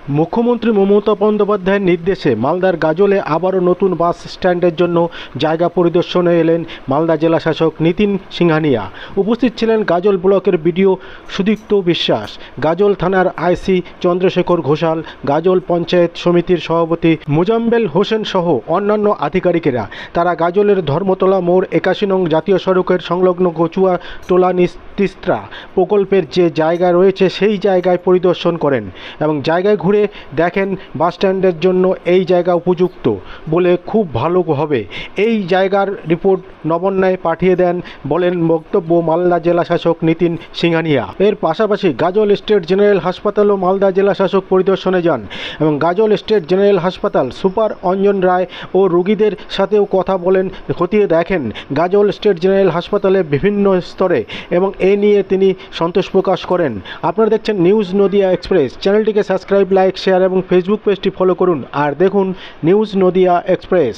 মুখ্যমন্ত্রী মমতা বন্দ্যোপাধ্যায়ের নির্দেশে মালদার গাজলে আবারও নতুন বাস স্ট্যান্ডের জন্য জায়গা পরিদর্শনে এলেন মালদা জেলাশাসক নিতিন সিংহানিয়া। উপস্থিত ছিলেন গাজল ব্লকের বিডিও সুদীপ্ত বিশ্বাস, গাজল থানার আইসি চন্দ্রশেখর ঘোষাল, গাজল পঞ্চায়েত সমিতির সভাপতি মোজাম্মেল হোসেন সহ অন্যান্য আধিকারিকেরা। তারা গাজলের ধর্মতলা মোড় 81 নং জাতীয় সড়কের সংলগ্ন কচুয়া টোলা তিস্তা প্রকল্পের যে জায়গা রয়েছে সেই জায়গায় পরিদর্শন করেন এবং জায়গায় ঘুরে দেখেন বাসস্ট্যান্ডের জন্য এই জায়গা উপযুক্ত বলে খুব ভালো হবে। এই জায়গার রিপোর্ট নবান্নে পাঠিয়ে দেন বলেন বক্তব্য মালদা জেলা শাসক নিতিন সিংহানিয়া। এর পাশাপাশি গাজল স্টেট জেনারেল হাসপাতালও মালদা জেলা শাসক পরিদর্শনে যান এবং গাজল স্টেট জেনারেল হাসপাতাল সুপার অঞ্জন রায় ও রোগীদের সাথেও কথা বলেন, খতিয়ে দেখেন গাজল স্টেট জেনারেল হাসপাতালে বিভিন্ন স্তরে এবং এই নিয়ে তিনি সন্তোষ প্রকাশ করেন। আপনারা দেখছেন নিউজ নদিয়া এক্সপ্রেস। চ্যানেলটিকে সাবস্ক্রাইব, লাইক, শেয়ার এবং ফেসবুক পেজটি ফলো করুন আর দেখুন নিউজ নদিয়া এক্সপ্রেস।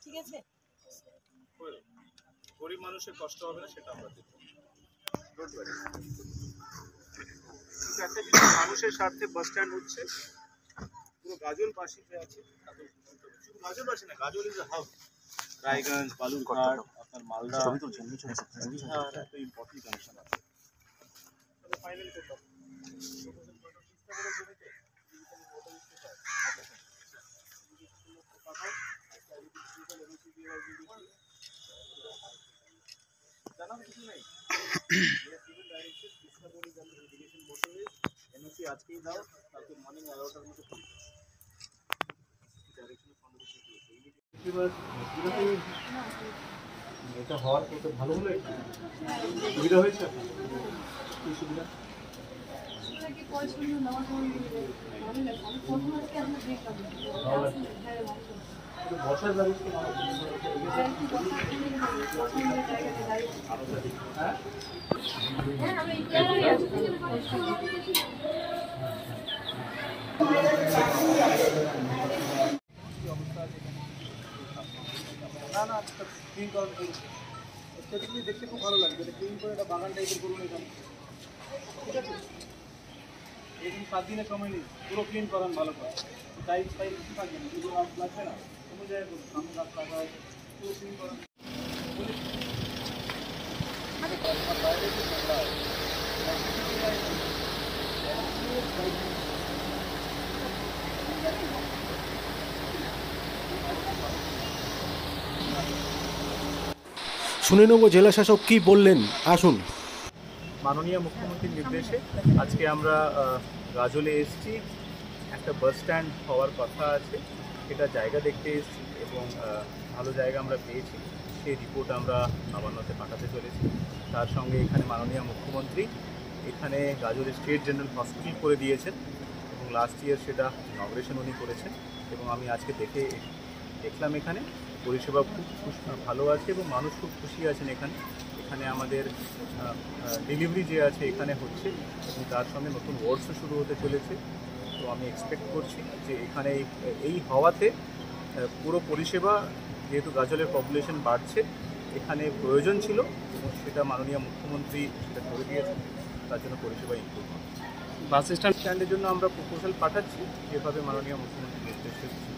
ঠিক আছে, গরিব মানুষের কষ্ট হবে না সেটা আমরা দেখব। একটা জিনিস মানুষের স্বার্থে বাস স্ট্যান্ড হচ্ছে পুরো গাজলবাসী যে আছে, শুধু গাজলবাসী না, গাজল ইজ হাব। রায়গঞ্জ, বালুরঘাট, আপনার মালদা একটা ইম্পর্টেন্ট কানেকশন আছে। ফাইনাল করলাম আজকেই দাও, কালকে মর্নিং 11টার মধ্যে এটা হওয়ার পথে ভালো হলো। সুবিধা হয়েছে, কি সুবিধা? বসার ব্যবস্থা না ক্লিন করার স্টেটিকলি দেখতে খুব ভালো লাগবে। ক্লিন করে একটা বাগান টাইপের করুন এখানে, ঠিক আছে? এদিন 7 দিনের সময় নিন, পুরো ক্লিন করান ভালো করে। টাইলস ফাইলস কিছু থাকবে না, কিছু লাগবে না, কোনো জায়গায় করুন, সামনে গাছ লাগা আছে, পুরো ক্লিন করান। শুনে নেব জেলাশাসক কি বললেন, আসুন। মাননীয় মুখ্যমন্ত্রীর নির্দেশে আজকে আমরা গাজলে এসেছি। একটা বাস স্ট্যান্ড হওয়ার কথা আছে, সেটা জায়গা দেখতে এসেছি এবং ভালো জায়গা আমরা পেয়েছি। সেই রিপোর্ট আমরা নবান্নতে পাঠাতে চলেছি। তার সঙ্গে এখানে মাননীয় মুখ্যমন্ত্রী এখানে গাজল স্টেট জেনারেল হসপিটাল করে দিয়েছেন এবং লাস্ট ইয়ার সেটা ইনগ্রেশন উনি করেছেন এবং আমি আজকে দেখলাম এখানে পরিষেবা খুব ভালো আছে এবং মানুষ খুব খুশি আছেন। এখানে আমাদের ডেলিভারি যে আছে এখানে হচ্ছে এবং তার সঙ্গে নতুন ওয়ার্ডসও শুরু হতে চলেছে। তো আমি এক্সপেক্ট করছি যে এখানে এই হওয়াতে পুরো পরিষেবা, যেহেতু গাজলের পপুলেশন বাড়ছে, এখানে প্রয়োজন ছিল এবং সেটা মাননীয় মুখ্যমন্ত্রী সেটা করে দিয়েছেন। তার জন্য পরিষেবা ইমপ্রুভ হবে। বাস স্ট্যান্ডের জন্য আমরা প্রপোজাল পাঠাচ্ছি, যেভাবে মাননীয় মুখ্যমন্ত্রী নির্দেশ দিয়েছেন।